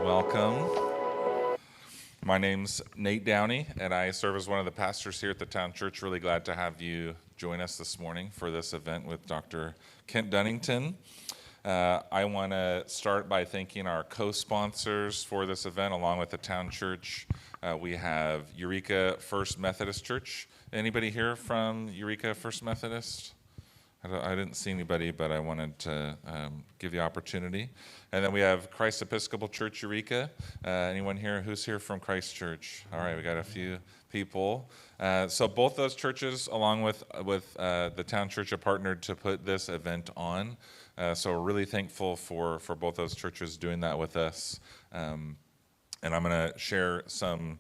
Welcome. My name's Nate Downey, and I serve as one of the pastors here at the Town Church. Really glad to have you join us this morning for this event with Dr. Kent Dunnington. I want to start by thanking our co-sponsors for this event, along with the Town Church. We have Eureka First Methodist Church. Anybody here from Eureka First Methodist? I didn't see anybody, but I wanted to give the opportunity. And then we have Christ Episcopal Church Eureka. Anyone here? Who's here from Christ Church? All right, we got a few people. So both those churches, along with the Town Church, have partnered to put this event on. So we're really thankful for both those churches doing that with us. And I'm going to share some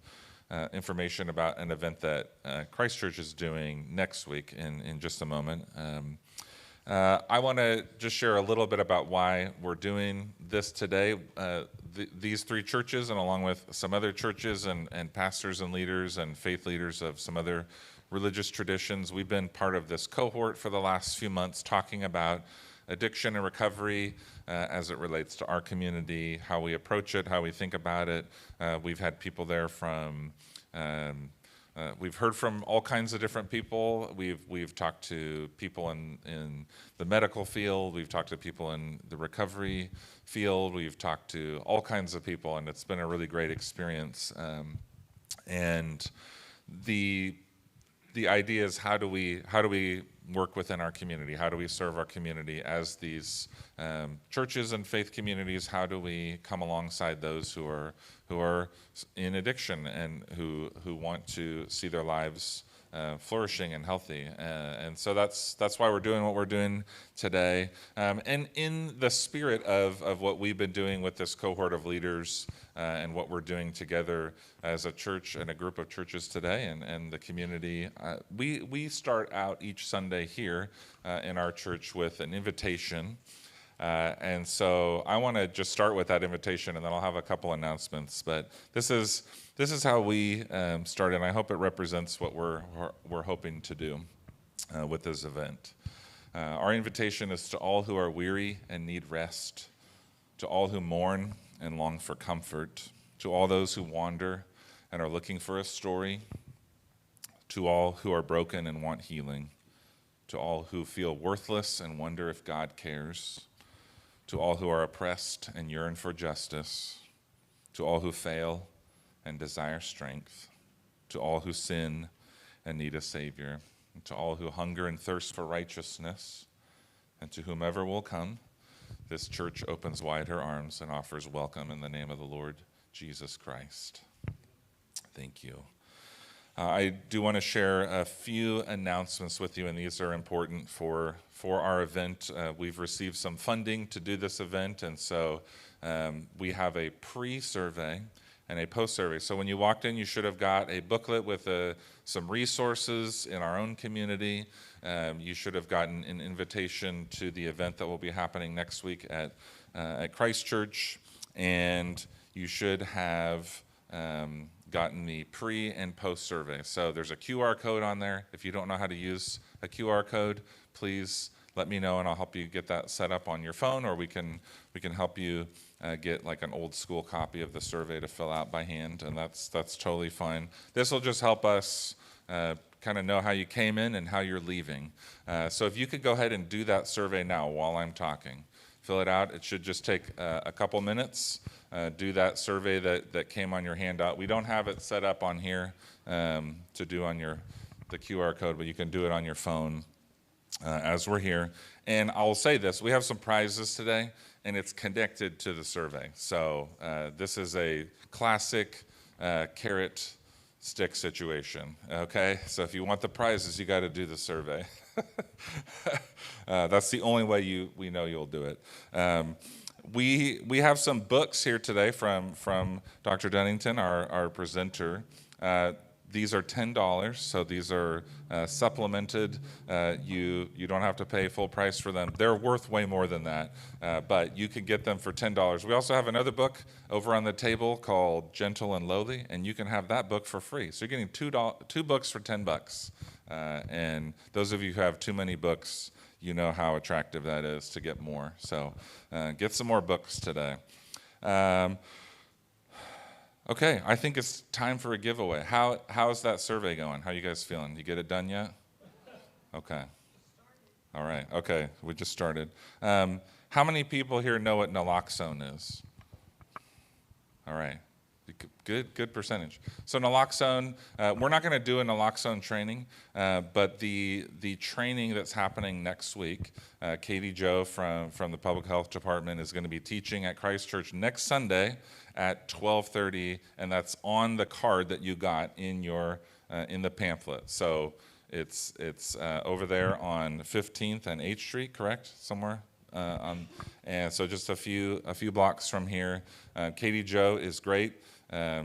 information about an event that Christ Church is doing next week in just a moment. I want to just share a little bit about why we're doing this today. These three churches, and along with some other churches and pastors and leaders and faith leaders of some other religious traditions, we've been part of this cohort for the last few months talking about addiction and recovery as it relates to our community, how we approach it, how we think about it. We've had people there from we've heard from all kinds of different people. We've talked to people in the medical field. We've talked to people in the recovery field. We've talked to all kinds of people, and it's been a really great experience. And the idea is, how do we work within our community? How do we serve our community as these churches and faith communities? How do we come alongside those who are in addiction and who want to see their lives flourishing and healthy? And so that's why we're doing what we're doing today. And in the spirit of what we've been doing with this cohort of leaders and what we're doing together as a church and a group of churches today and the community, we start out each Sunday here in our church with an invitation. And so I want to just start with that invitation, and then I'll have a couple announcements. But this is how we started, and I hope it represents what we're hoping to do with this event. Our invitation is to all who are weary and need rest, to all who mourn and long for comfort, to all those who wander and are looking for a story, to all who are broken and want healing, to all who feel worthless and wonder if God cares, to all who are oppressed and yearn for justice, to all who fail and desire strength, to all who sin and need a Savior, and to all who hunger and thirst for righteousness, and to whomever will come, this church opens wide her arms and offers welcome in the name of the Lord Jesus Christ. Thank you. I do want to share a few announcements with you, and these are important for our event. We've received some funding to do this event, and so we have a pre-survey and a post-survey. So when you walked in, you should have got a booklet with some resources in our own community. You should have gotten an invitation to the event that will be happening next week at Christ Church, and you should have gotten the pre and post survey. So there's a QR code on there. If you don't know how to use a QR code, please let me know and I'll help you get that set up on your phone, or we can help you get like an old school copy of the survey to fill out by hand, and that's totally fine. This will just help us kind of know how you came in and how you're leaving. So if you could go ahead and do that survey now while I'm talking. Fill it out. It should just take a couple minutes. Do that survey that came on your handout. We don't have it set up on here to do on the QR code, but you can do it on your phone as we're here. And I'll say this, we have some prizes today, and it's connected to the survey. So this is a classic carrot stick situation, okay? So if you want the prizes, you got to do the survey. That's the only way we know you'll do it. We have some books here today from Dr. Dunnington, our presenter. These are $10, so these are supplemented. You don't have to pay full price for them. They're worth way more than that, but you can get them for $10. We also have another book over on the table called Gentle and Lowly, and you can have that book for free. So you're getting two books for $10. And those of you who have too many books, you know how attractive that is to get more. So get some more books today. Okay, I think it's time for a giveaway. How's that survey going? How you guys feeling? You get it done yet? Okay. All right. Okay, we just started. How many people here know what naloxone is? All right. Good percentage. So naloxone, we're not going to do a naloxone training, but the training that's happening next week, Katie Joe from the Public Health Department is going to be teaching at Christ Church next Sunday at 12:30, and that's on the card that you got in your in the pamphlet. So it's over there on 15th and H Street, correct? Somewhere. And so just a few blocks from here. Katie Joe is great.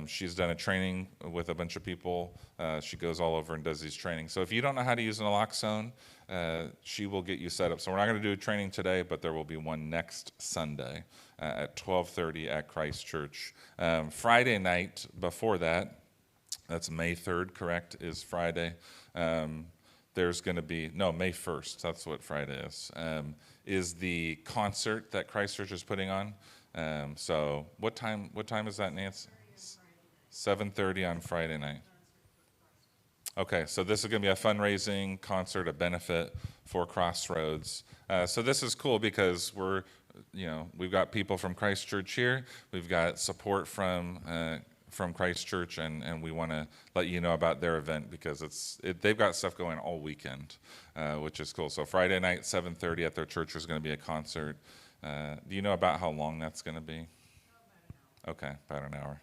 She's done a training with a bunch of people. She goes all over and does these trainings. So if you don't know how to use naloxone, she will get you set up. So we're not going to do a training today, but there will be one next Sunday at 12:30 at Christ Church. Friday night before that, that's May 3rd, correct, is Friday. There's going to be, no, May 1st, that's what Friday is the concert that Christ Church is putting on. So what time is that, Nancy? 7:30 on Friday night. Okay, so this is going to be a fundraising concert, a benefit for Crossroads. So this is cool because we've got people from Christ Church here. We've got support from Christ Church, and we want to let you know about their event because they've got stuff going all weekend, which is cool. So Friday night, 7:30 at their church, is going to be a concert. Do you know about how long that's going to be? Okay, about an hour.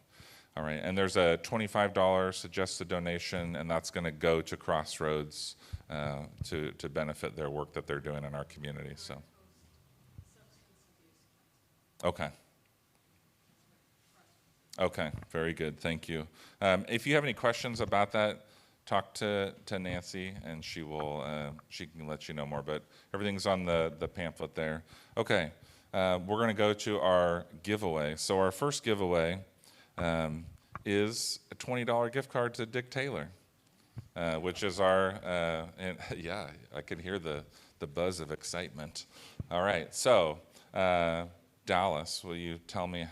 All right, and there's a $25 suggested donation, and that's going to go to Crossroads to benefit their work that they're doing in our community. So, okay. Okay, very good. Thank you. If you have any questions about that, talk to Nancy, and she can let you know more. But everything's on the pamphlet there. Okay, we're going to go to our giveaway. So our first giveaway is a $20 gift card to Dick Taylor, which is our and yeah, I can hear the buzz of excitement. All right, so Dallas, will you tell me?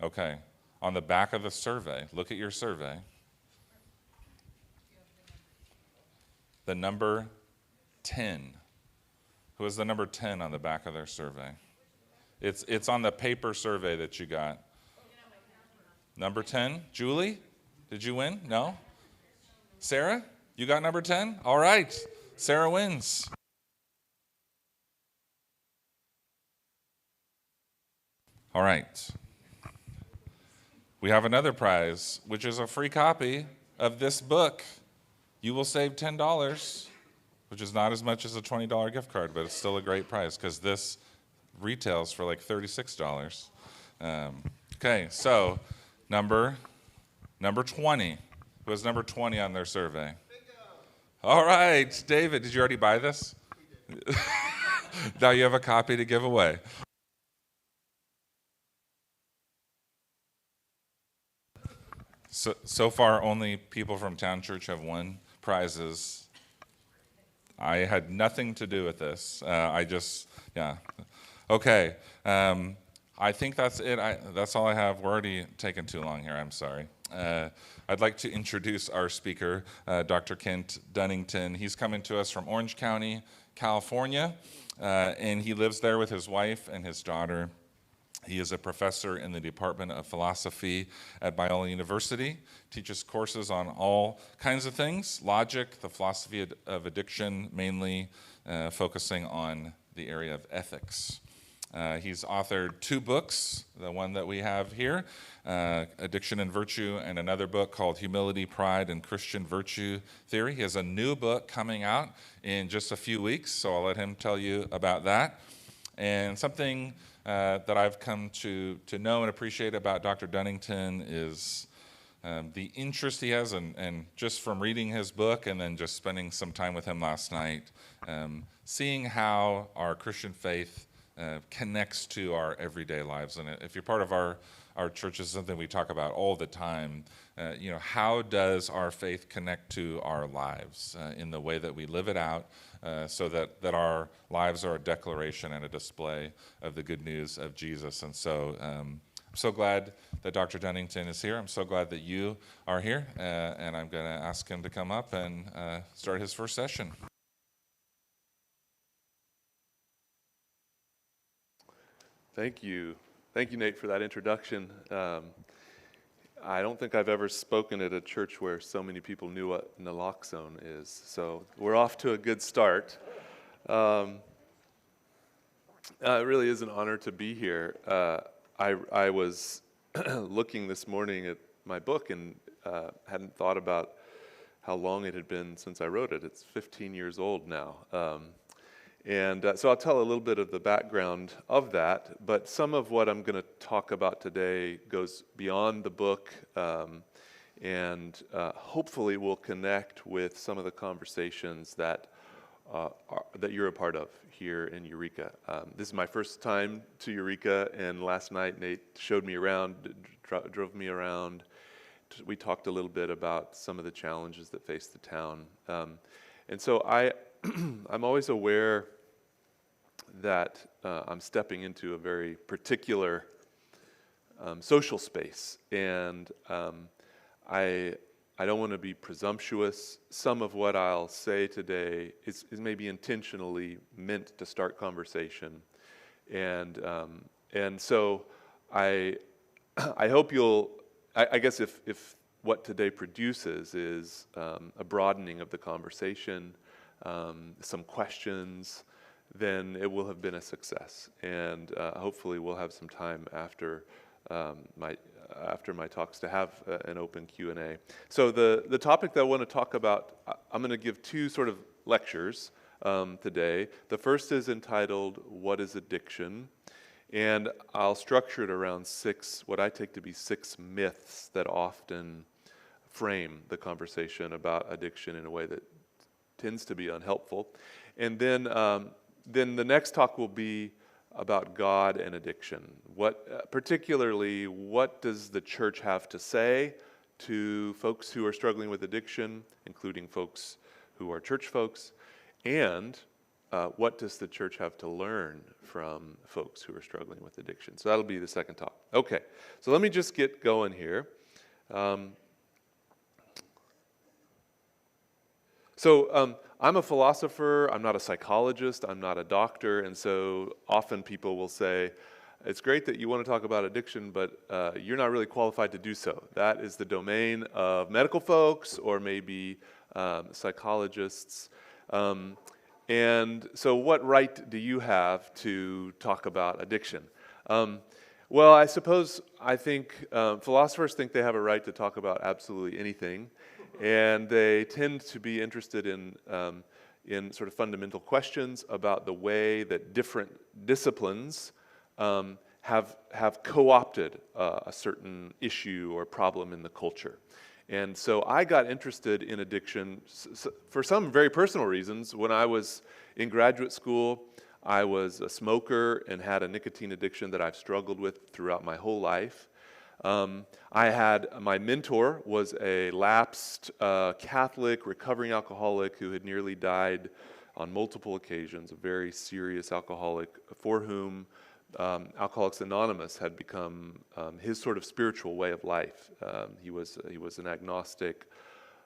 Okay, on the back of the survey, look at your survey. The number 10. Who is the number 10 on the back of their survey? It's on the paper survey that you got. Number 10? Julie? Did you win? No? Sarah? You got number 10? All right. Sarah wins. All right. We have another prize, which is a free copy of this book. You will save $10, which is not as much as a $20 gift card, but it's still a great prize because this retails for like $36. Okay, so number 20. Who was number 20 on their survey? Bingo. All right, David, did you already buy this? Now you have a copy to give away. So far, only people from Town Church have won prizes. I had nothing to do with this. Yeah. Okay. I think that's it. That's all I have. We're already taking too long here. I'm sorry. I'd like to introduce our speaker, Dr. Kent Dunnington. He's coming to us from Orange County, California, and he lives there with his wife and his daughter. He is a professor in the Department of Philosophy at Biola University, teaches courses on all kinds of things, logic, the philosophy of addiction, mainly focusing on the area of ethics. He's authored 2 books, the one that we have here, Addiction and Virtue, and another book called Humility, Pride, and Christian Virtue Theory. He has a new book coming out in just a few weeks, so I'll let him tell you about that. And something that I've come to know and appreciate about Dr. Dunnington is the interest he has, and just from reading his book and then just spending some time with him last night, seeing how our Christian faith connects to our everyday lives. And if you're part of our church, is something we talk about all the time. How does our faith connect to our lives in the way that we live it out, so that our lives are a declaration and a display of the good news of Jesus. And so I'm so glad that Dr. Dunnington is here. I'm so glad that you are here, and I'm going to ask him to come up and start his first session. Thank you. Thank you, Nate, for that introduction. I don't think I've ever spoken at a church where so many people knew what naloxone is, so we're off to a good start. It really is an honor to be here. I was looking this morning at my book and hadn't thought about how long it had been since I wrote it. It's 15 years old now. So I'll tell a little bit of the background of that, but some of what I'm going to talk about today goes beyond the book and hopefully will connect with some of the conversations that you're a part of here in Eureka. This is my first time to Eureka, and last night Nate showed me around, drove me around. We talked a little bit about some of the challenges that face the town. And so I'm always aware that I'm stepping into a very particular social space, and I don't want to be presumptuous. Some of what I'll say today is maybe intentionally meant to start conversation, and so I hope you'll. I guess if what today produces is a broadening of the conversation, some questions, then it will have been a success, and hopefully we'll have some time after my talks to have an open Q&A. So the topic that I want to talk about, I'm going to give two sort of lectures today. The first is entitled, "What is Addiction?" And I'll structure it around what I take to be 6 myths that often frame the conversation about addiction in a way that tends to be unhelpful. And then the next talk will be about God and addiction. Particularly, what does the church have to say to folks who are struggling with addiction, including folks who are church folks, and what does the church have to learn from folks who are struggling with addiction? So that'll be the second talk. Okay, so let me just get going here. I'm a philosopher, I'm not a psychologist, I'm not a doctor, and so often people will say, it's great that you want to talk about addiction, but you're not really qualified to do so. That is the domain of medical folks or maybe psychologists. And so what right do you have to talk about addiction? Well, I think philosophers think they have a right to talk about absolutely anything, and they tend to be interested in sort of fundamental questions about the way that different disciplines have co-opted a certain issue or problem in the culture. And so I got interested in addiction for some very personal reasons. When I was in graduate school, I was a smoker and had a nicotine addiction that I've struggled with throughout my whole life. My mentor was a lapsed Catholic recovering alcoholic who had nearly died on multiple occasions, a very serious alcoholic for whom Alcoholics Anonymous had become his sort of spiritual way of life. He was an agnostic,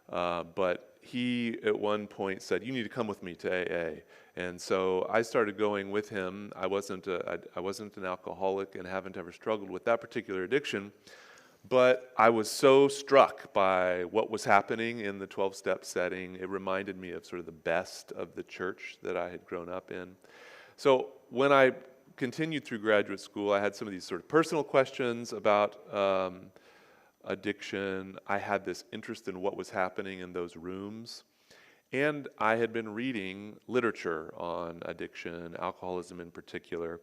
but he at one point said, "You need to come with me to AA." And so I started going with him. I wasn't an alcoholic and haven't ever struggled with that particular addiction, but I was so struck by what was happening in the 12-step setting. It reminded me of sort of the best of the church that I had grown up in. So when I continued through graduate school, I had some of these sort of personal questions about addiction. I had this interest in what was happening in those rooms. And I had been reading literature on addiction, alcoholism in particular,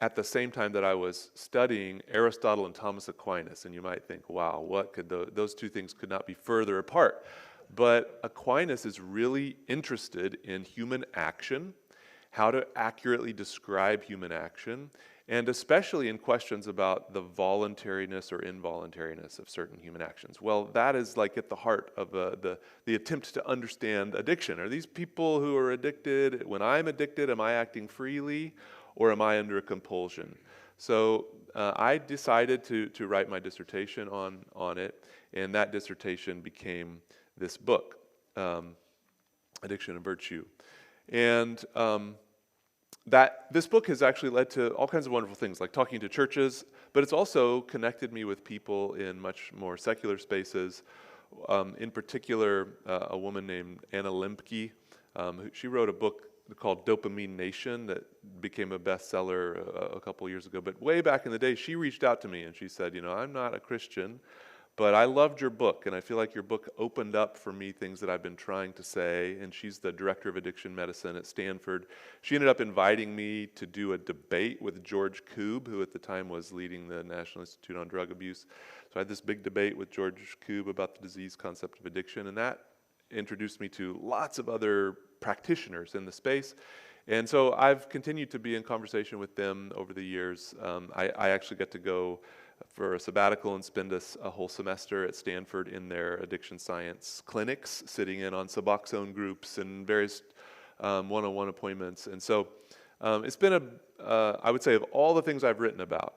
at the same time that I was studying Aristotle and Thomas Aquinas. And you might think, wow, what could those two things could not be further apart. But Aquinas is really interested in human action, how to accurately describe human action, and especially in questions about the voluntariness or involuntariness of certain human actions. Well, that is like at the heart of the attempt to understand addiction. Are these people who are addicted, when I'm addicted, am I acting freely or am I under a compulsion? So I decided to write my dissertation on it, and that dissertation became this book, Addiction and Virtue. And that this book has actually led to all kinds of wonderful things, like talking to churches, but it's also connected me with people in much more secular spaces. In particular, a woman named Anna Lembke, she wrote a book called Dopamine Nation that became a bestseller a couple years ago. But way back in the day, she reached out to me and she said, I'm not a Christian, but I loved your book, and I feel like your book opened up for me things that I've been trying to say. And she's the director of addiction medicine at Stanford. She ended up inviting me to do a debate with George Koob, who at the time was leading the National Institute on Drug Abuse. So I had this big debate with George Koob about the disease concept of addiction, and that introduced me to lots of other practitioners in the space. And so I've continued to be in conversation with them over the years. I actually got to go for a sabbatical and spend a whole semester at Stanford in their addiction science clinics, sitting in on Suboxone groups and various one-on-one appointments. And so it's been I would say, of all the things I've written about,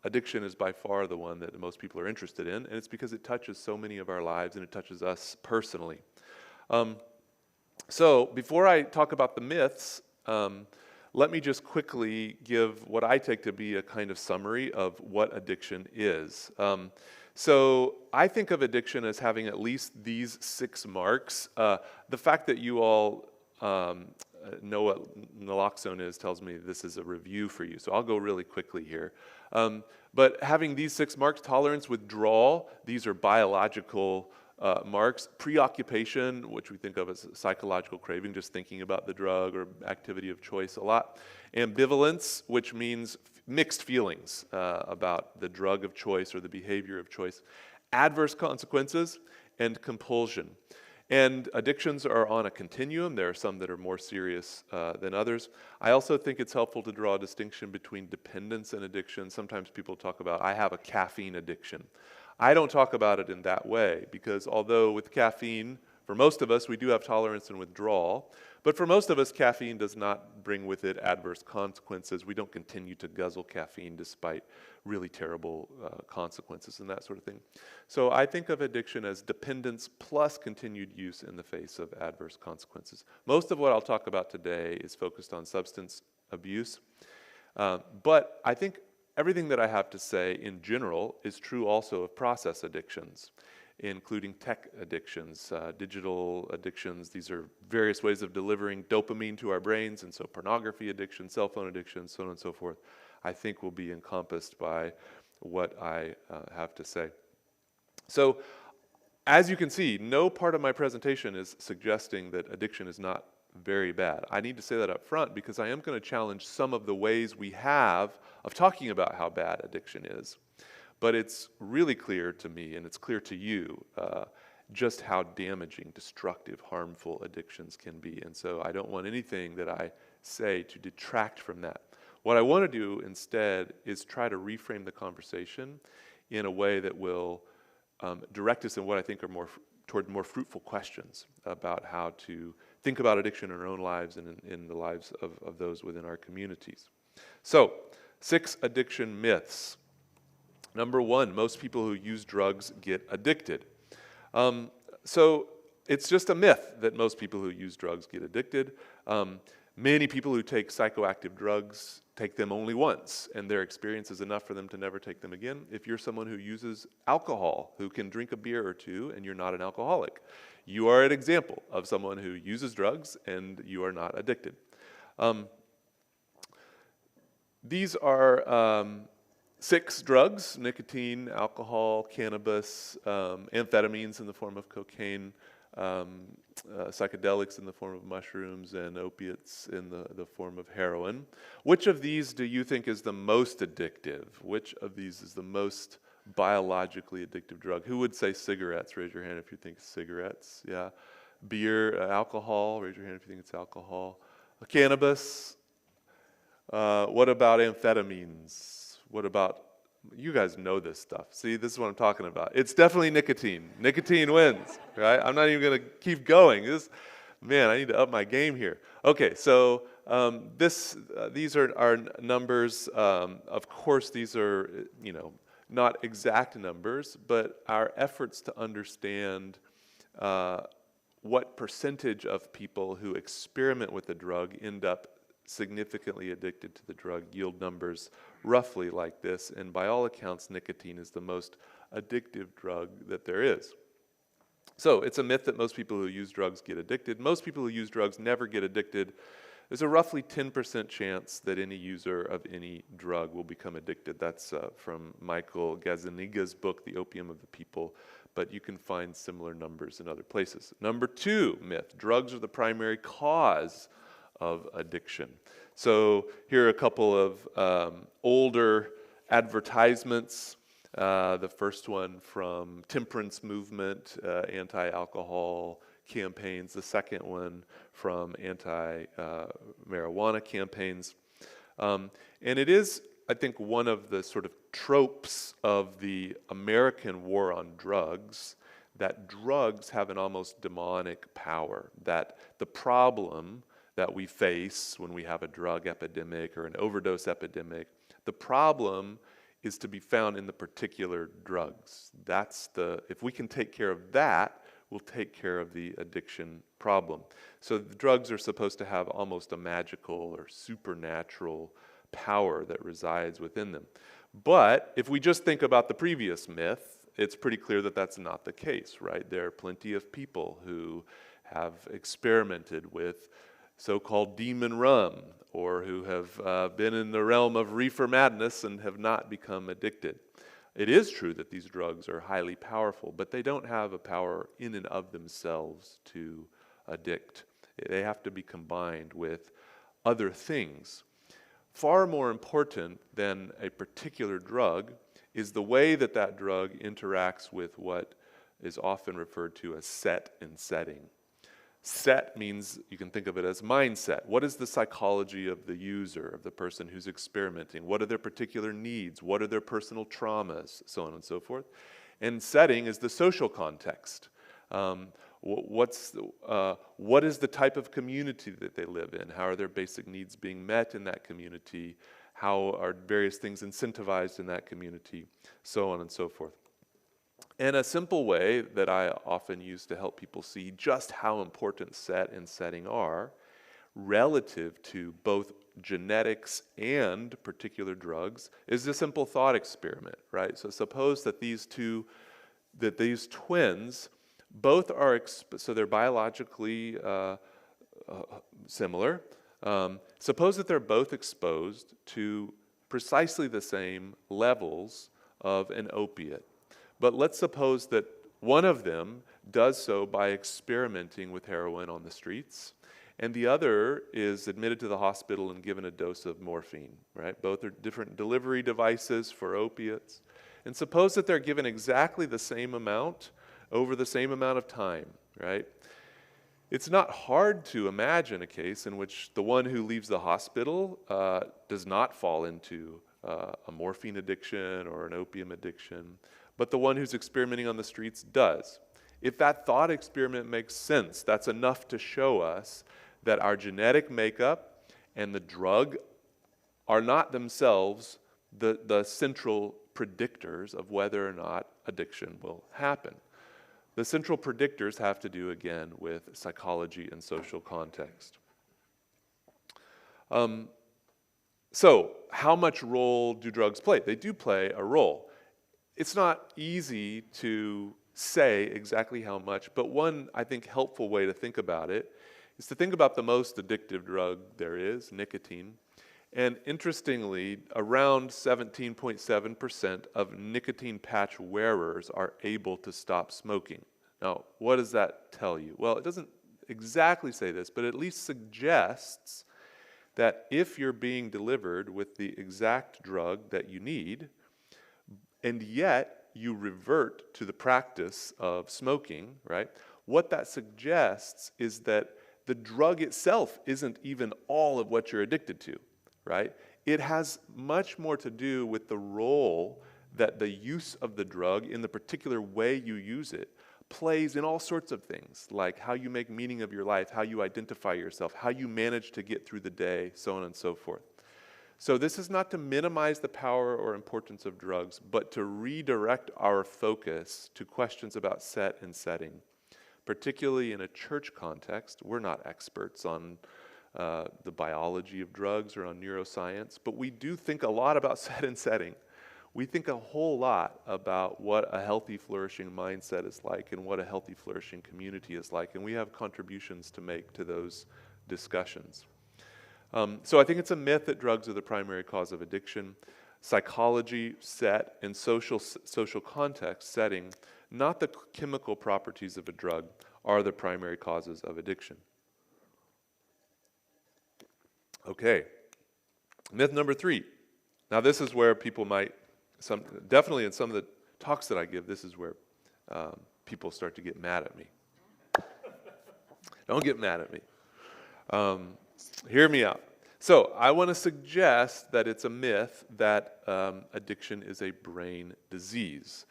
addiction is by far the one that most people are interested in, and it's because it touches so many of our lives and it touches us personally. So before I talk about the myths, let me just quickly give what I take to be a kind of summary of what addiction is. So I think of addiction as having at least these 6 marks. The fact that you all know what naloxone is tells me this is a review for you. So I'll go really quickly here. But having these 6 marks: tolerance, withdrawal, these are biological marks; preoccupation, which we think of as psychological craving, just thinking about the drug or activity of choice a lot; ambivalence, which means mixed feelings about the drug of choice or the behavior of choice; adverse consequences; and compulsion. And addictions are on a continuum. There are some that are more serious than others. I also think it's helpful to draw a distinction between dependence and addiction. Sometimes people talk about, I have a caffeine addiction. I don't talk about it in that way, because although with caffeine, for most of us, we do have tolerance and withdrawal, but for most of us, caffeine does not bring with it adverse consequences. We don't continue to guzzle caffeine despite really terrible consequences and that sort of thing. So I think of addiction as dependence plus continued use in the face of adverse consequences. Most of what I'll talk about today is focused on substance abuse, but I think everything that I have to say in general is true also of process addictions, including tech addictions, digital addictions. These are various ways of delivering dopamine to our brains, and so pornography addiction, cell phone addiction, so on and so forth, I think will be encompassed by what I have to say. So, as you can see, no part of my presentation is suggesting that addiction is not very bad. I need to say that up front because I am going to challenge some of the ways we have of talking about how bad addiction is. But it's really clear to me, and it's clear to you, just how damaging, destructive, harmful addictions can be. And so I don't want anything that I say to detract from that. What I want to do instead is try to reframe the conversation in a way that will direct us in what I think are toward more fruitful questions about how to think about addiction in our own lives and in the lives of those within our communities. So, 6 addiction myths. Number 1, most people who use drugs get addicted. So it's just a myth that most people who use drugs get addicted. Many people who take psychoactive drugs take them only once, and their experience is enough for them to never take them again. If you're someone who uses alcohol, who can drink a beer or two, and you're not an alcoholic, you are an example of someone who uses drugs and you are not addicted. These are 6 drugs: nicotine, alcohol, cannabis, amphetamines in the form of cocaine, psychedelics in the form of mushrooms, and opiates in the form of heroin. Which of these do you think is the most addictive? Which of these is the most biologically addictive drug? Who would say cigarettes? Raise your hand if you think cigarettes. Yeah. Beer, alcohol. Raise your hand if you think it's alcohol. Cannabis. What about amphetamines? What about, you guys know this stuff. See, this is what I'm talking about. It's definitely nicotine. Nicotine wins, right? I'm not even going to keep going. Man, I need to up my game here. Okay, so these are our numbers. Of course, these are not exact numbers, but our efforts to understand what percentage of people who experiment with the drug end up significantly addicted to the drug yield numbers roughly like this. And by all accounts, nicotine is the most addictive drug that there is. So it's a myth that most people who use drugs get addicted. Most people who use drugs never get addicted. There's a roughly 10% chance that any user of any drug will become addicted. That's from Michael Gazzaniga's book, The Opium of the People, but you can find similar numbers in other places. Number 2 myth, drugs are the primary cause of addiction. So here are a couple of older advertisements. The first one from temperance movement, anti-alcohol campaigns. The second one from anti-marijuana campaigns. And it is, I think, one of the sort of tropes of the American war on drugs that drugs have an almost demonic power, that the problem that we face when we have a drug epidemic or an overdose epidemic, the problem is to be found in the particular drugs. If we can take care of that, we'll take care of the addiction problem. So the drugs are supposed to have almost a magical or supernatural power that resides within them. But if we just think about the previous myth, it's pretty clear that that's not the case, right? There are plenty of people who have experimented with so-called demon rum, or who have been in the realm of reefer madness and have not become addicted. It is true that these drugs are highly powerful, but they don't have a power in and of themselves to addict. They have to be combined with other things. Far more important than a particular drug is the way that that drug interacts with what is often referred to as set and setting. Set means you can think of it as mindset. What is the psychology of the user, of the person who's experimenting? What are their particular needs? What are their personal traumas? So on and so forth. And setting is the social context. What is the type of community that they live in? How are their basic needs being met in that community? How are various things incentivized in that community? So on and so forth. And a simple way that I often use to help people see just how important set and setting are relative to both genetics and particular drugs is a simple thought experiment, right? So suppose that these twins both are, so they're biologically similar. Suppose that they're both exposed to precisely the same levels of an opiate. But let's suppose that one of them does so by experimenting with heroin on the streets, and the other is admitted to the hospital and given a dose of morphine, right? Both are different delivery devices for opiates. And suppose that they're given exactly the same amount over the same amount of time, right? It's not hard to imagine a case in which the one who leaves the hospital does not fall into a morphine addiction or an opium addiction, but the one who's experimenting on the streets does. If that thought experiment makes sense, that's enough to show us that our genetic makeup and the drug are not themselves the central predictors of whether or not addiction will happen. The central predictors have to do, again, with psychology and social context. So, how much role do drugs play? They do play a role. It's not easy to say exactly how much, but one, I think, helpful way to think about it is to think about the most addictive drug there is, nicotine. And interestingly, around 17.7% of nicotine patch wearers are able to stop smoking. Now, what does that tell you? Well, it doesn't exactly say this, but at least suggests that if you're being delivered with the exact drug that you need, and yet you revert to the practice of smoking, right? What that suggests is that the drug itself isn't even all of what you're addicted to, right? It has much more to do with the role that the use of the drug in the particular way you use it plays in all sorts of things, like how you make meaning of your life, how you identify yourself, how you manage to get through the day, so on and so forth. So this is not to minimize the power or importance of drugs, but to redirect our focus to questions about set and setting. Particularly in a church context, we're not experts on the biology of drugs or on neuroscience, but we do think a lot about set and setting. We think a whole lot about what a healthy, flourishing mindset is like and what a healthy, flourishing community is like, and we have contributions to make to those discussions. So I think it's a myth that drugs are the primary cause of addiction. Psychology, set, and social context, setting, not the chemical properties of a drug, are the primary causes of addiction. Okay, myth number 3. Now this is where people might, definitely in some of the talks that I give, this is where people start to get mad at me. Don't get mad at me. Hear me out. So I want to suggest that it's a myth that addiction is a brain disease.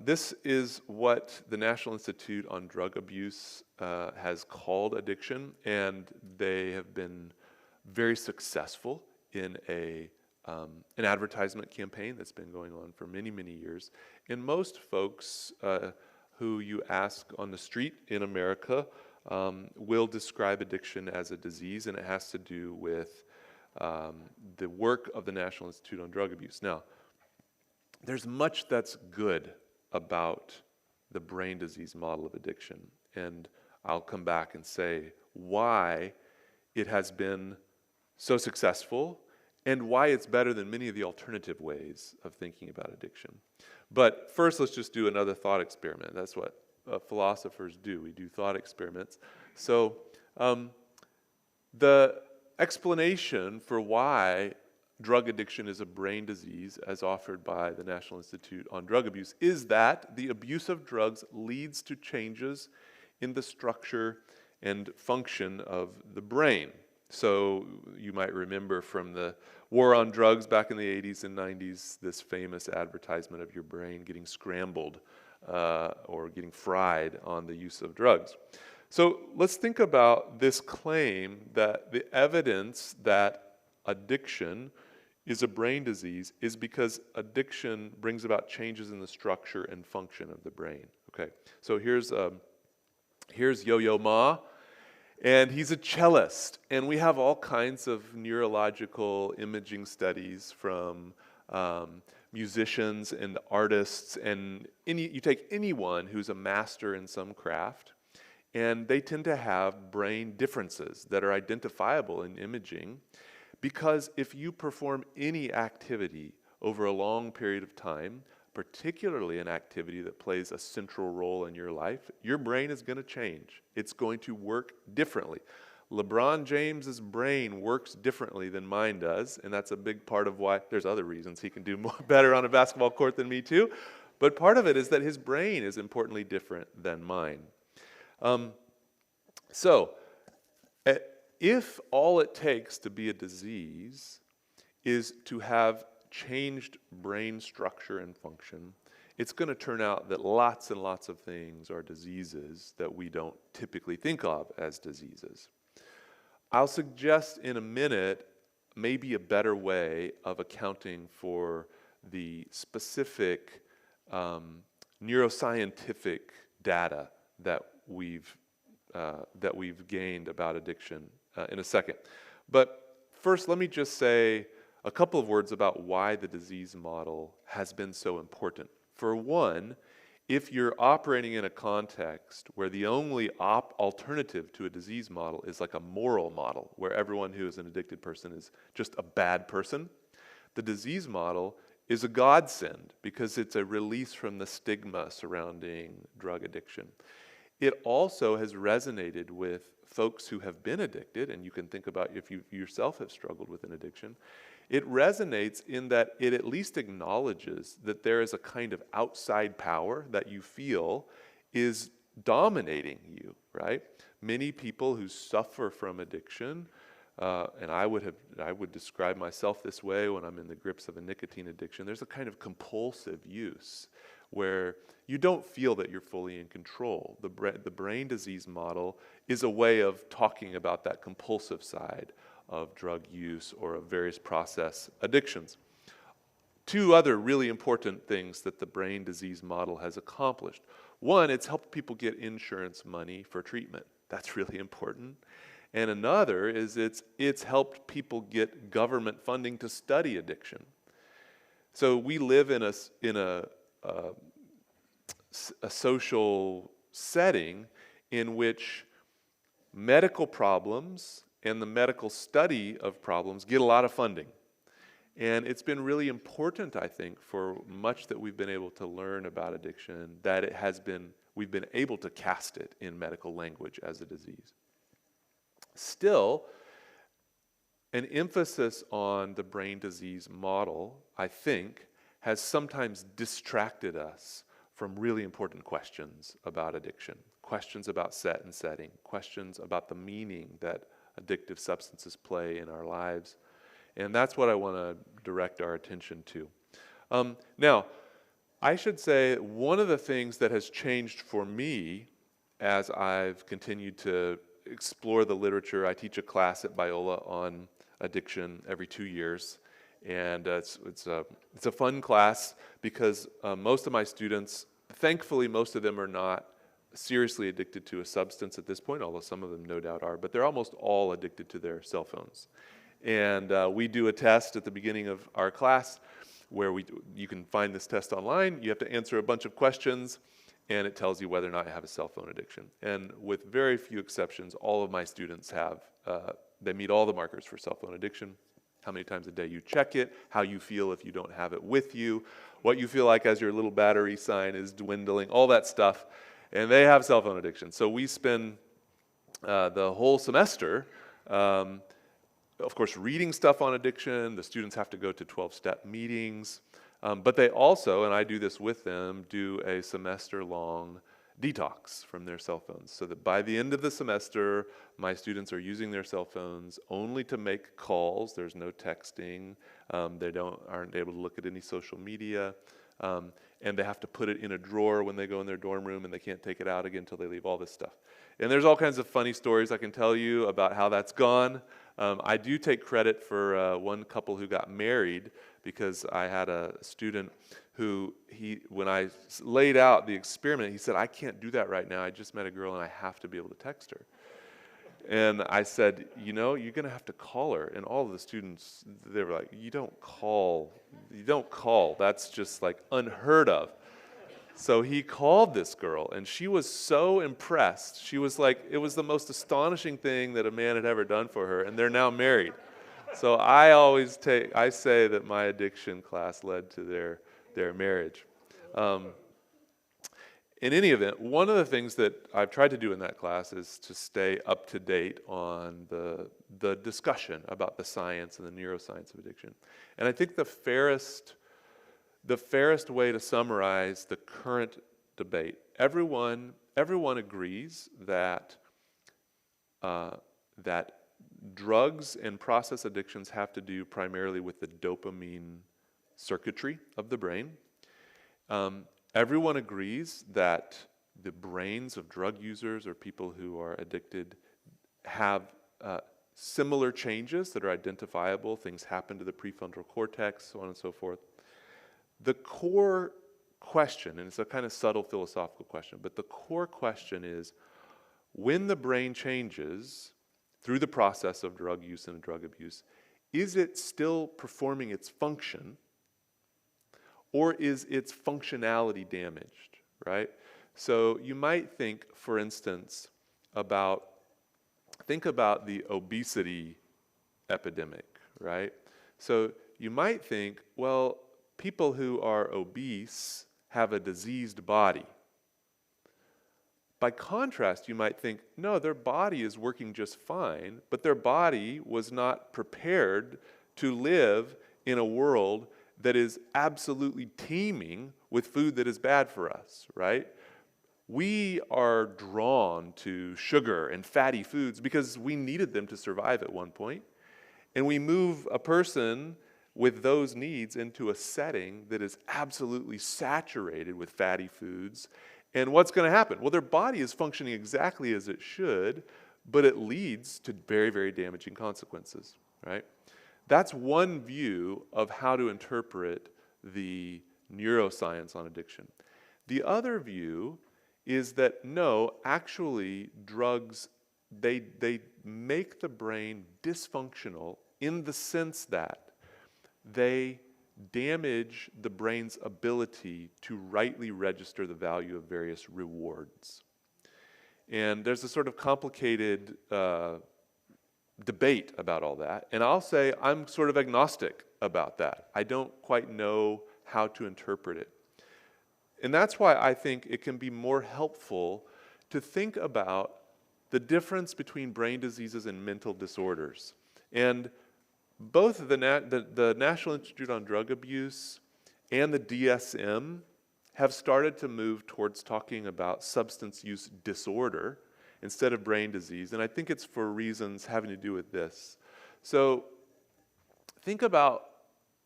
This is what the National Institute on Drug Abuse has called addiction, and they have been very successful in an advertisement campaign that's been going on for many, many years. And most folks who you ask on the street in America will describe addiction as a disease, and it has to do with the work of the National Institute on Drug Abuse. Now, there's much that's good about the brain disease model of addiction, and I'll come back and say why it has been so successful and why it's better than many of the alternative ways of thinking about addiction. But first, let's just do another thought experiment. That's what philosophers do. We do thought experiments. So the explanation for why drug addiction is a brain disease, as offered by the National Institute on Drug Abuse, is that the abuse of drugs leads to changes in the structure and function of the brain. So you might remember from the war on drugs back in the 80s and 90s, this famous advertisement of your brain getting scrambled or getting fried on the use of drugs. So let's think about this claim that the evidence that addiction is a brain disease is because addiction brings about changes in the structure and function of the brain. Okay, so here's Yo-Yo Ma, and he's a cellist, and we have all kinds of neurological imaging studies from musicians and artists, and you take anyone who's a master in some craft, and they tend to have brain differences that are identifiable in imaging, because if you perform any activity over a long period of time, particularly an activity that plays a central role in your life, your brain is going to change. It's going to work differently. LeBron James's brain works differently than mine does, and that's a big part of why. There's other reasons he can do better on a basketball court than me too, but part of it is that his brain is importantly different than mine. If all it takes to be a disease is to have changed brain structure and function, it's going to turn out that lots and lots of things are diseases that we don't typically think of as diseases. I'll suggest in a minute maybe a better way of accounting for the specific neuroscientific data that we've gained about addiction in a second. But first, let me just say a couple of words about why the disease model has been so important. For one, if you're operating in a context where the only alternative to a disease model is like a moral model, where everyone who is an addicted person is just a bad person, the disease model is a godsend because it's a release from the stigma surrounding drug addiction. It also has resonated with folks who have been addicted, and you can think about if you yourself have struggled with an addiction. It resonates in that it at least acknowledges that there is a kind of outside power that you feel is dominating you, right? Many people who suffer from addiction, and I would describe myself this way when I'm in the grips of a nicotine addiction, there's a kind of compulsive use where you don't feel that you're fully in control. The brain disease model is a way of talking about that compulsive side of drug use or of various process addictions. Two other really important things that the brain disease model has accomplished. One, it's helped people get insurance money for treatment. That's really important. And another is it's helped people get government funding to study addiction. So we live in a social setting in which medical problems and the medical study of problems get a lot of funding. And it's been really important, I think, for much that we've been able to learn about addiction, that we've been able to cast it in medical language as a disease. Still, an emphasis on the brain disease model, I think, has sometimes distracted us from really important questions about addiction, questions about set and setting, questions about the meaning that addictive substances play in our lives. And that's what I want to direct our attention to. Now, I should say one of the things that has changed for me as I've continued to explore the literature, I teach a class at Biola on addiction every 2 years. And it's a fun class because most of my students, thankfully most of them are not seriously addicted to a substance at this point, although some of them no doubt are, but they're almost all addicted to their cell phones. And we do a test at the beginning of our class where you can find this test online. You have to answer a bunch of questions, and it tells you whether or not you have a cell phone addiction. And with very few exceptions, all of my students have, they meet all the markers for cell phone addiction. How many times a day you check it, how you feel if you don't have it with you, what you feel like as your little battery sign is dwindling, all that stuff. And they have cell phone addiction. So we spend the whole semester, of course, reading stuff on addiction. The students have to go to 12-step meetings. But they also, and I do this with them, do a semester-long detox from their cell phones, so that by the end of the semester, my students are using their cell phones only to make calls. There's no texting. They aren't able to look at any social media. And they have to put it in a drawer when they go in their dorm room, and they can't take it out again until they leave, all this stuff. And there's all kinds of funny stories I can tell you about how that's gone. I do take credit for one couple who got married, because I had a student who, when I laid out the experiment, he said, I can't do that right now. I just met a girl and I have to be able to text her. And I said, you're going to have to call her. And all of the students, they were like, you don't call. That's just like unheard of. So he called this girl, and she was so impressed. She was like, it was the most astonishing thing that a man had ever done for her, and they're now married. So I say that my addiction class led to their marriage. In any event, one of the things that I've tried to do in that class is to stay up to date on the discussion about the science and the neuroscience of addiction. And I think the fairest way to summarize the current debate, everyone agrees that drugs and process addictions have to do primarily with the dopamine circuitry of the brain. Everyone agrees that the brains of drug users or people who are addicted have similar changes that are identifiable. Things happen to the prefrontal cortex, so on and so forth. The core question, and it's a kind of subtle philosophical question, but the core question is, when the brain changes through the process of drug use and drug abuse, is it still performing its function, or is its functionality damaged, right? So you might think, for instance, about the obesity epidemic, right? So you might think, well, people who are obese have a diseased body. By contrast, you might think, no, their body is working just fine, but their body was not prepared to live in a world that is absolutely teeming with food that is bad for us, right? We are drawn to sugar and fatty foods because we needed them to survive at one point. And we move a person with those needs into a setting that is absolutely saturated with fatty foods. And what's going to happen? Well, their body is functioning exactly as it should, but it leads to very, very damaging consequences, right? That's one view of how to interpret the neuroscience on addiction. The other view is that no, actually drugs, they make the brain dysfunctional in the sense that they damage the brain's ability to rightly register the value of various rewards. And there's a sort of complicated debate about all that. And I'll say I'm sort of agnostic about that. I don't quite know how to interpret it. And that's why I think it can be more helpful to think about the difference between brain diseases and mental disorders. And both the National Institute on Drug Abuse and the DSM have started to move towards talking about substance use disorder instead of brain disease, and I think it's for reasons having to do with this. So think about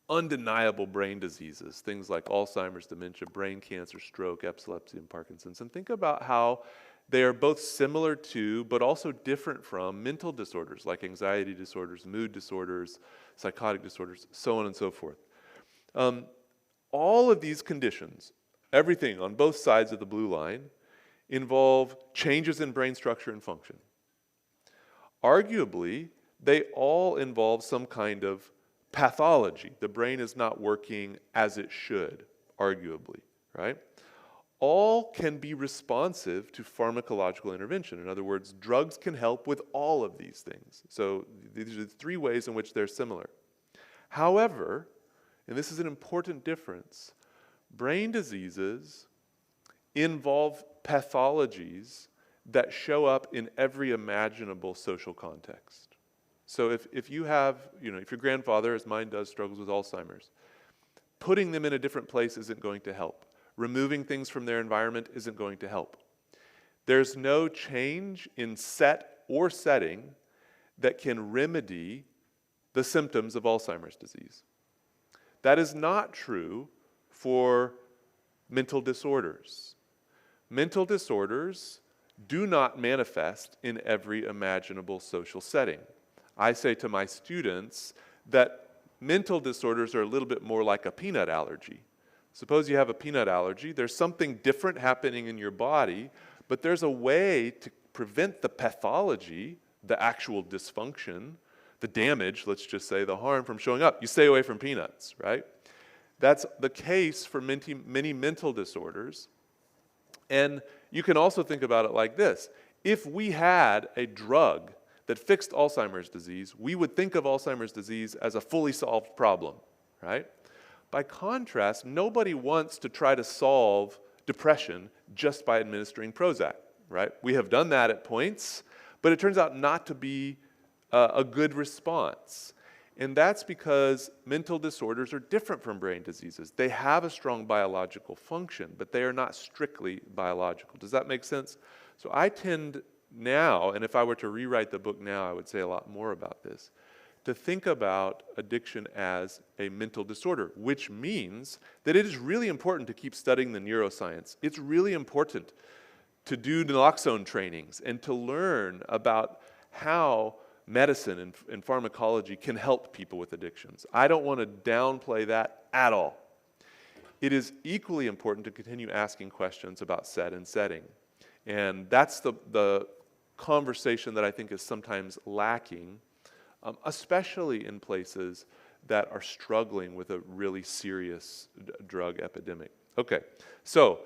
undeniable brain diseases, things like Alzheimer's, dementia, brain cancer, stroke, epilepsy, and Parkinson's, and think about how they are both similar to, but also different from, mental disorders like anxiety disorders, mood disorders, psychotic disorders, so on and so forth. All of these conditions, everything on both sides of the blue line, involve changes in brain structure and function. Arguably, they all involve some kind of pathology. The brain is not working as it should, arguably, right? All can be responsive to pharmacological intervention. In other words, drugs can help with all of these things. So these are the three ways in which they're similar. However, and this is an important difference, brain diseases involve pathologies that show up in every imaginable social context. So if you have, if your grandfather, as mine does, struggles with Alzheimer's, putting them in a different place isn't going to help. Removing things from their environment isn't going to help. There's no change in set or setting that can remedy the symptoms of Alzheimer's disease. That is not true for mental disorders. Mental disorders do not manifest in every imaginable social setting. I say to my students that mental disorders are a little bit more like a peanut allergy. Suppose you have a peanut allergy. There's something different happening in your body, but there's a way to prevent the pathology, the actual dysfunction, the damage, let's just say, the harm from showing up. You stay away from peanuts, right? That's the case for many mental disorders. And you can also think about it like this. If we had a drug that fixed Alzheimer's disease, we would think of Alzheimer's disease as a fully solved problem, right? By contrast, nobody wants to try to solve depression just by administering Prozac, right? We have done that at points, but it turns out not to be a good response. And that's because mental disorders are different from brain diseases. They have a strong biological function, but they are not strictly biological. Does that make sense? So I tend now, and if I were to rewrite the book now, I would say a lot more about this, to think about addiction as a mental disorder, which means that it is really important to keep studying the neuroscience. It's really important to do naloxone trainings and to learn about how medicine and pharmacology can help people with addictions. I don't want to downplay that at all. It is equally important to continue asking questions about set and setting. And that's the conversation that I think is sometimes lacking, especially in places that are struggling with a really serious drug epidemic. Okay, so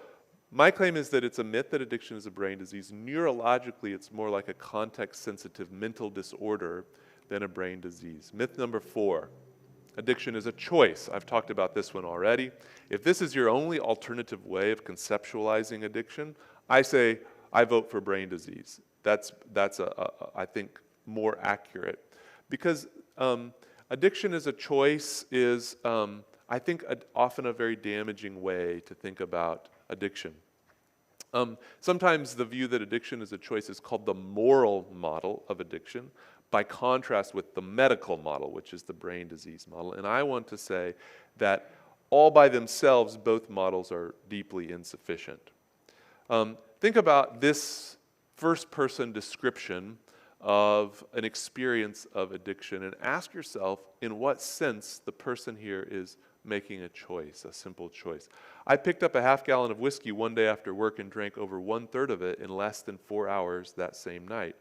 my claim is that it's a myth that addiction is a brain disease. Neurologically, it's more like a context-sensitive mental disorder than a brain disease. Myth number 4, addiction is a choice. I've talked about this one already. If this is your only alternative way of conceptualizing addiction, I say I vote for brain disease. That's I think, more accurate. Because addiction as a choice is, I think, often a very damaging way to think about addiction. Sometimes the view that addiction is a choice is called the moral model of addiction, by contrast with the medical model, which is the brain disease model. And I want to say that all by themselves, both models are deeply insufficient. Think about this first-person description of an experience of addiction and ask yourself in what sense the person here is making a choice, a simple choice. I picked up a half gallon of whiskey one day after work and drank over 1/3 of it in less than 4 hours that same night.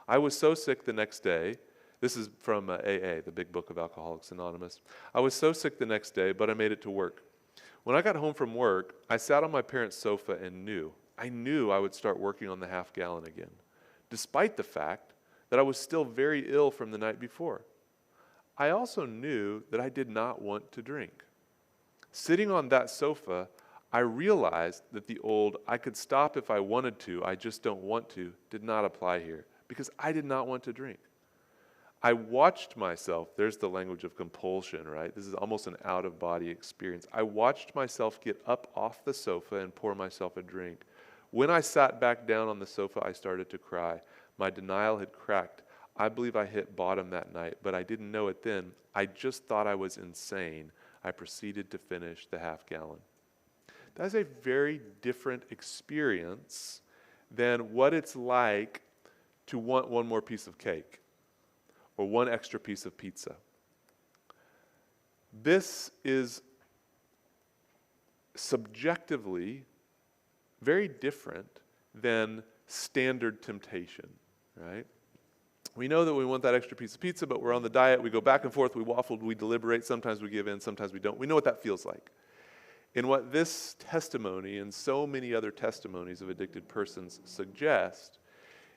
I was so sick the next day. This is from AA, the Big Book of Alcoholics Anonymous. I was so sick the next day, but I made it to work. When I got home from work, I sat on my parents' sofa and I knew I would start working on the half gallon again, despite the fact that I was still very ill from the night before. I also knew that I did not want to drink. Sitting on that sofa, I realized that the old "I could stop if I wanted to, I just don't want to" did not apply here, because I did not want to drink. I watched myself, there's the language of compulsion, right? This is almost an out-of-body experience. I watched myself get up off the sofa and pour myself a drink. When I sat back down on the sofa, I started to cry. My denial had cracked. I believe I hit bottom that night, but I didn't know it then. I just thought I was insane. I proceeded to finish the half gallon. That's a very different experience than what it's like to want one more piece of cake or one extra piece of pizza. This is subjectively very different than standard temptation, right? We know that we want that extra piece of pizza, but we're on the diet. We go back and forth. We waffle. We deliberate. Sometimes we give in. Sometimes we don't. We know what that feels like. And what this testimony and so many other testimonies of addicted persons suggest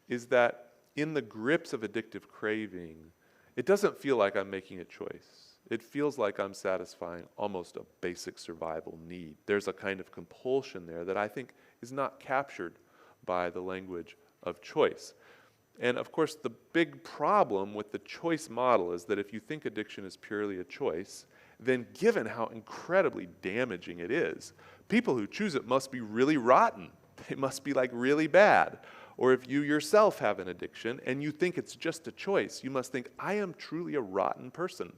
is that in the grips of addictive craving, it doesn't feel like I'm making a choice. It feels like I'm satisfying almost a basic survival need. There's a kind of compulsion there that I think is not captured by the language of choice. And of course, the big problem with the choice model is that if you think addiction is purely a choice, then given how incredibly damaging it is, people who choose it must be really rotten. They must be like really bad. Or if you yourself have an addiction and you think it's just a choice, you must think, I am truly a rotten person.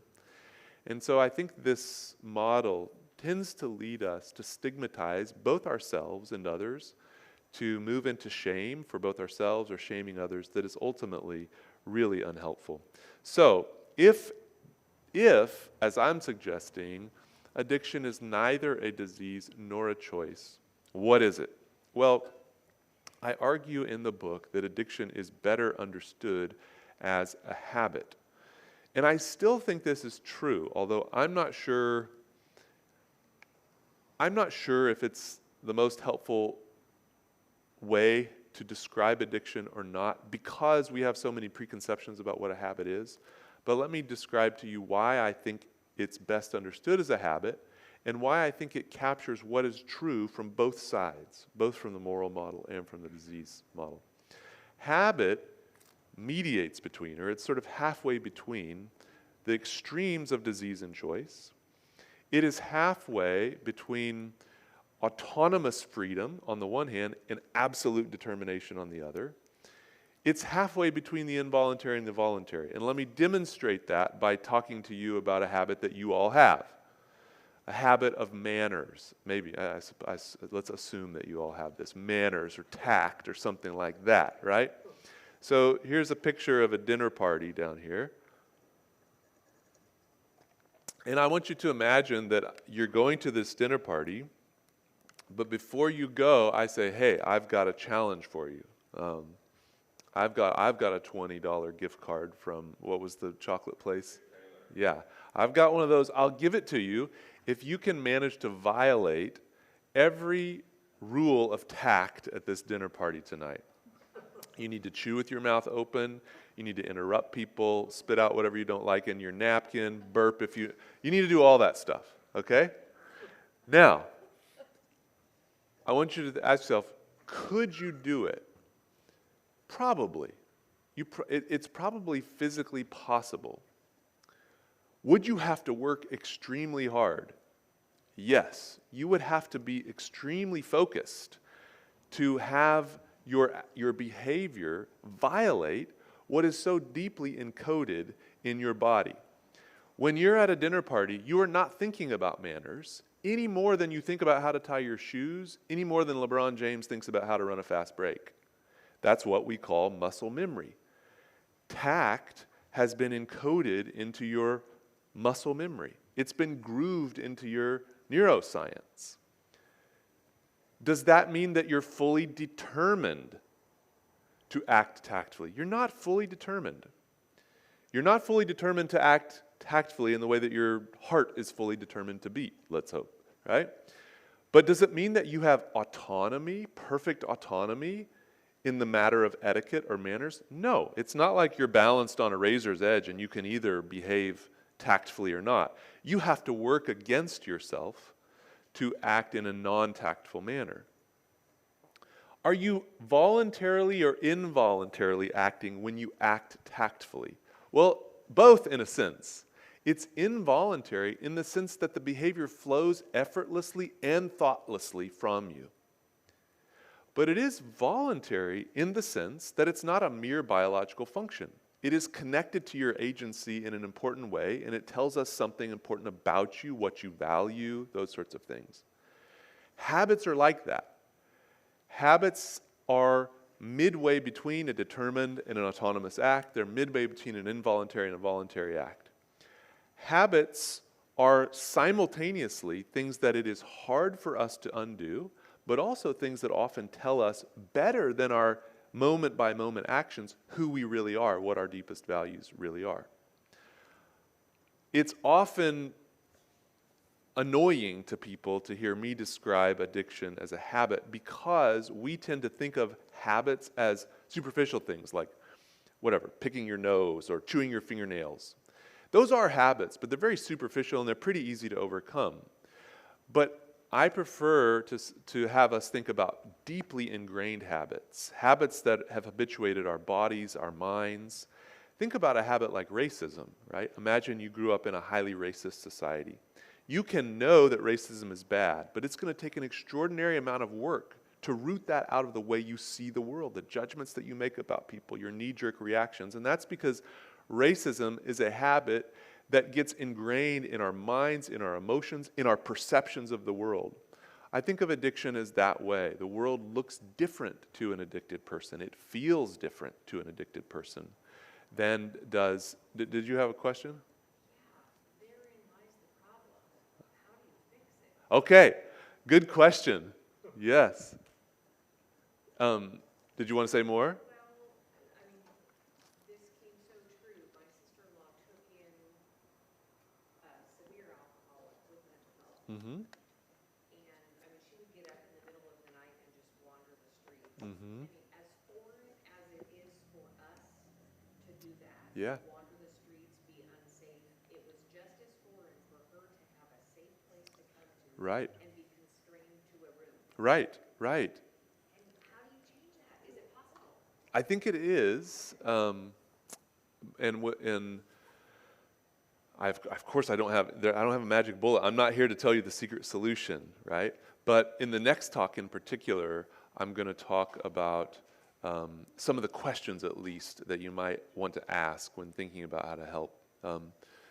And so I think this model tends to lead us to stigmatize both ourselves and others, to move into shame for both ourselves or shaming others that is ultimately really unhelpful. So if, as I'm suggesting, addiction is neither a disease nor a choice, what is it? Well, I argue in the book that addiction is better understood as a habit. And I still think this is true, although I'm not sure if it's the most helpful way to describe addiction or not, because we have so many preconceptions about what a habit is. But let me describe to you why I think it's best understood as a habit and why I think it captures what is true from both sides, both from the moral model and from the disease model. Habit mediates between, or it's sort of halfway between, the extremes of disease and choice. It is halfway between autonomous freedom on the one hand and absolute determination on the other. It's halfway between the involuntary and the voluntary. And let me demonstrate that by talking to you about a habit that you all have. A habit of manners. Maybe, let's assume that you all have this. Manners or tact or something like that, right? So here's a picture of a dinner party down here. And I want you to imagine that you're going to this dinner party, but before you go, I say, hey, I've got a challenge for you. I've got a $20 gift card from, what was the chocolate place? Yeah, I've got one of those. I'll give it to you if you can manage to violate every rule of tact at this dinner party tonight. You need to chew with your mouth open. You need to interrupt people, spit out whatever you don't like in your napkin, burp if you need to do all that stuff, okay? Now, I want you to ask yourself, could you do it? Probably. It's probably physically possible. Would you have to work extremely hard? Yes. You would have to be extremely focused to have your behavior violate what is so deeply encoded in your body. When you're at a dinner party, you are not thinking about manners any more than you think about how to tie your shoes, any more than LeBron James thinks about how to run a fast break. That's what we call muscle memory. Tact has been encoded into your muscle memory. It's been grooved into your neuroscience. Does that mean that you're fully determined to act tactfully? You're not fully determined. You're not fully determined to act tactfully in the way that your heart is fully determined to beat, let's hope, right? But does it mean that you have autonomy, perfect autonomy, in the matter of etiquette or manners? No, it's not like you're balanced on a razor's edge and you can either behave tactfully or not. You have to work against yourself to act in a non-tactful manner. Are you voluntarily or involuntarily acting when you act tactfully? Well, both in a sense. It's involuntary in the sense that the behavior flows effortlessly and thoughtlessly from you. But it is voluntary in the sense that it's not a mere biological function. It is connected to your agency in an important way, and it tells us something important about you, what you value, those sorts of things. Habits are like that. Habits are midway between a determined and an autonomous act. They're midway between an involuntary and a voluntary act. Habits are simultaneously things that it is hard for us to undo, but also things that often tell us better than our moment-by-moment actions who we really are, what our deepest values really are. It's often annoying to people to hear me describe addiction as a habit because we tend to think of habits as superficial things like, whatever, picking your nose or chewing your fingernails. Those are habits, but they're very superficial and they're pretty easy to overcome. But I prefer to have us think about deeply ingrained habits, habits that have habituated our bodies, our minds. Think about a habit like racism, right? Imagine you grew up in a highly racist society. You can know that racism is bad, but it's going to take an extraordinary amount of work to root that out of the way you see the world, the judgments that you make about people, your knee-jerk reactions. And that's because racism is a habit that gets ingrained in our minds, in our emotions, in our perceptions of the world. I think of addiction as that way. The world looks different to an addicted person. It feels different to an addicted person than does... Did you have a question? Yeah, therein lies the problem. How do you fix it? Okay, good question. Yes. Did you want to say more? This came so true. My sister-in-law took in severe alcoholic with mental health. Mm-hmm. And she would get up in the middle of the night and just wander the streets. Mm-hmm. As foreign as it is for us to do that, Yeah. wander the streets, be unsafe, it was just as foreign for her to have a safe place to come to Right. and be constrained to a room. Right, right. And how do you change that? Is it possible? I think it is, of course I don't have a magic bullet. I'm not here to tell you the secret solution, right? But in the next talk in particular, I'm going to talk about some of the questions, at least, that you might want to ask when thinking about how to help.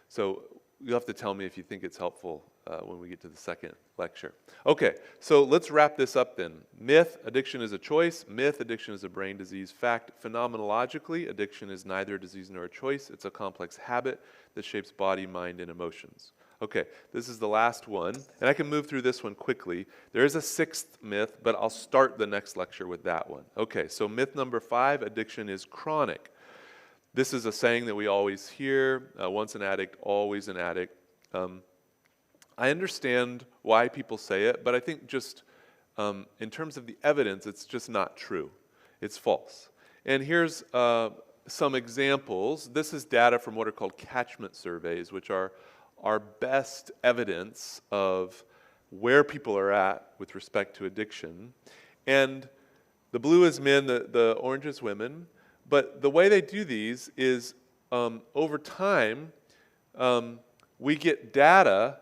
So you'll have to tell me if you think it's helpful when we get to the second lecture. Okay, so let's wrap this up then. Myth, addiction is a choice. Myth, addiction is a brain disease. Fact, phenomenologically, addiction is neither a disease nor a choice. It's a complex habit that shapes body, mind, and emotions. Okay, this is the last one, and I can move through this one quickly. There is a sixth myth, but I'll start the next lecture with that one. Okay, so myth number 5, addiction is chronic. This is a saying that we always hear, once an addict, always an addict. I understand why people say it, but I think just in terms of the evidence, it's just not true. It's false. And here's some examples. This is data from what are called catchment surveys, which are our best evidence of where people are at with respect to addiction. And the blue is men, the orange is women. But the way they do these is over time, we get data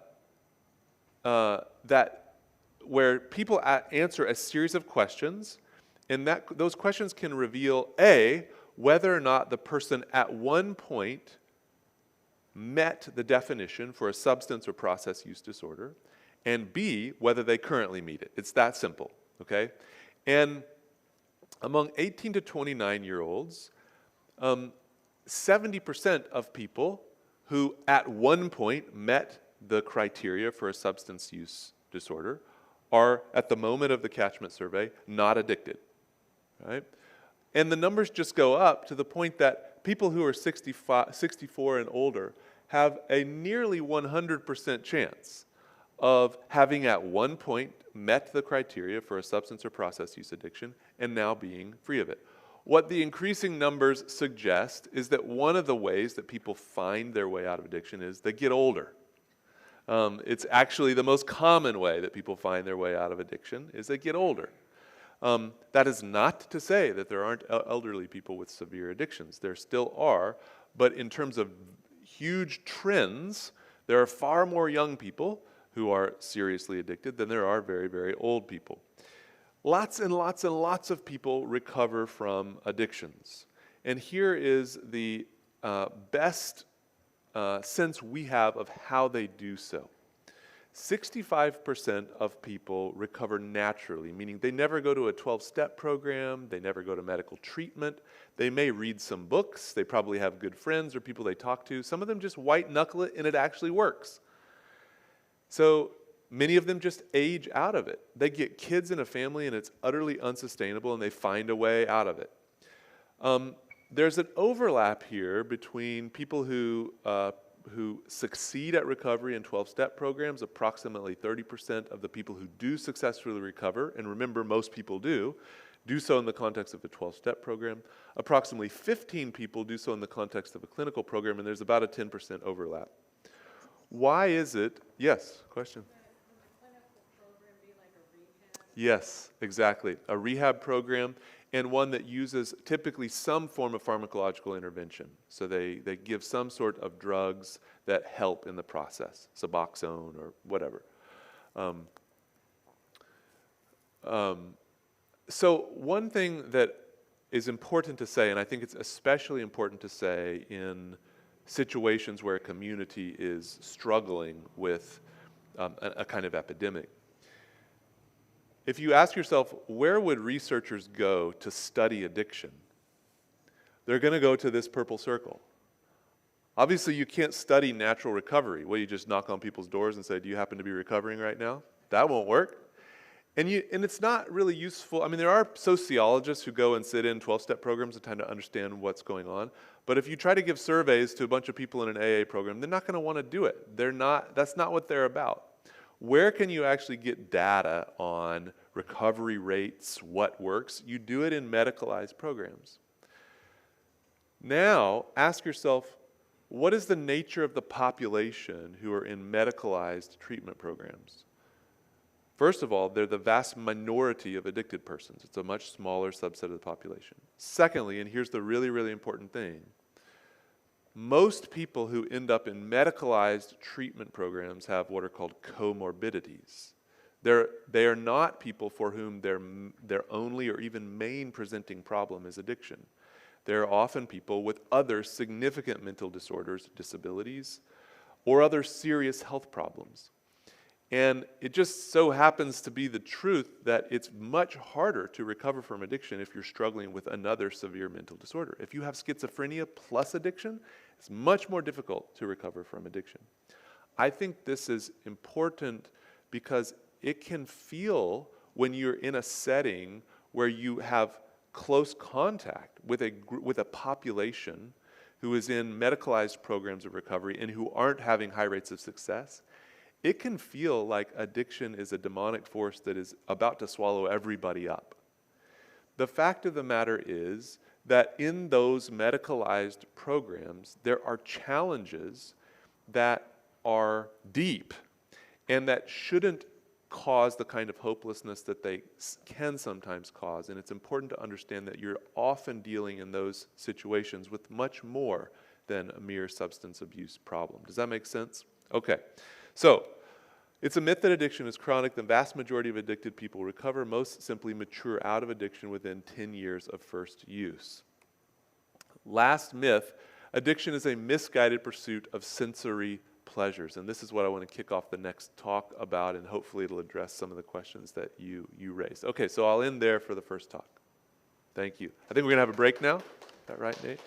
where people answer a series of questions, and those questions can reveal A, whether or not the person at one point met the definition for a substance or process use disorder, and B, whether they currently meet it. It's that simple, okay? And among 18 to 29-year-olds, 70% of people who at one point met the criteria for a substance use disorder are, at the moment of the catchment survey, not addicted, right? And the numbers just go up to the point that people who are 64 and older have a nearly 100% chance of having at one point met the criteria for a substance or process use addiction and now being free of it. What the increasing numbers suggest is that one of the ways that people find their way out of addiction is they get older. It's actually the most common way that people find their way out of addiction is they get older. That is not to say that there aren't elderly people with severe addictions. There still are, but in terms of huge trends, there are far more young people who are seriously addicted than there are very, very old people. Lots and lots and lots of people recover from addictions. And here is the best sense we have of how they do so. 65% of people recover naturally, meaning they never go to a 12-step program, they never go to medical treatment, they may read some books, they probably have good friends or people they talk to. Some of them just white-knuckle it and it actually works. So many of them just age out of it. They get kids in a family and it's utterly unsustainable and they find a way out of it. There's an overlap here between people who succeed at recovery in 12-step programs. Approximately 30% of the people who do successfully recover, and remember most people do so in the context of a 12-step program. Approximately 15 people do so in the context of a clinical program, and there's about a 10% overlap. Why is it? Yes, question? Would the clinical program be like a rehab? Yes, exactly. A rehab program, and one that uses typically some form of pharmacological intervention. So they give some sort of drugs that help in the process, Suboxone or whatever. So one thing that is important to say, and I think it's especially important to say in situations where a community is struggling with a kind of epidemic. If you ask yourself, where would researchers go to study addiction? They're going to go to this purple circle. Obviously, you can't study natural recovery. Well, you just knock on people's doors and say, do you happen to be recovering right now? That won't work. And it's not really useful. I mean, there are sociologists who go and sit in 12-step programs and try to understand what's going on. But if you try to give surveys to a bunch of people in an AA program, they're not going to want to do it. That's not what they're about. Where can you actually get data on recovery rates, what works? You do it in medicalized programs. Now, ask yourself, what is the nature of the population who are in medicalized treatment programs? First of all, they're the vast minority of addicted persons. It's a much smaller subset of the population. Secondly, and here's the really, really important thing, most people who end up in medicalized treatment programs have what are called comorbidities. They are not people for whom their only or even main presenting problem is addiction. They're often people with other significant mental disorders, disabilities, or other serious health problems. And it just so happens to be the truth that it's much harder to recover from addiction if you're struggling with another severe mental disorder. If you have schizophrenia plus addiction, it's much more difficult to recover from addiction. I think this is important because it can feel, when you're in a setting where you have close contact with a population who is in medicalized programs of recovery and who aren't having high rates of success, it can feel like addiction is a demonic force that is about to swallow everybody up. The fact of the matter is that in those medicalized programs, there are challenges that are deep and that shouldn't cause the kind of hopelessness that they can sometimes cause. And it's important to understand that you're often dealing in those situations with much more than a mere substance abuse problem. Does that make sense? Okay. So, it's a myth that addiction is chronic. The vast majority of addicted people recover. Most simply mature out of addiction within 10 years of first use. Last myth, addiction is a misguided pursuit of sensory pleasures. And this is what I want to kick off the next talk about, and hopefully it'll address some of the questions that you raised. Okay, so I'll end there for the first talk. Thank you. I think we're going to have a break now. Is that right, Nate?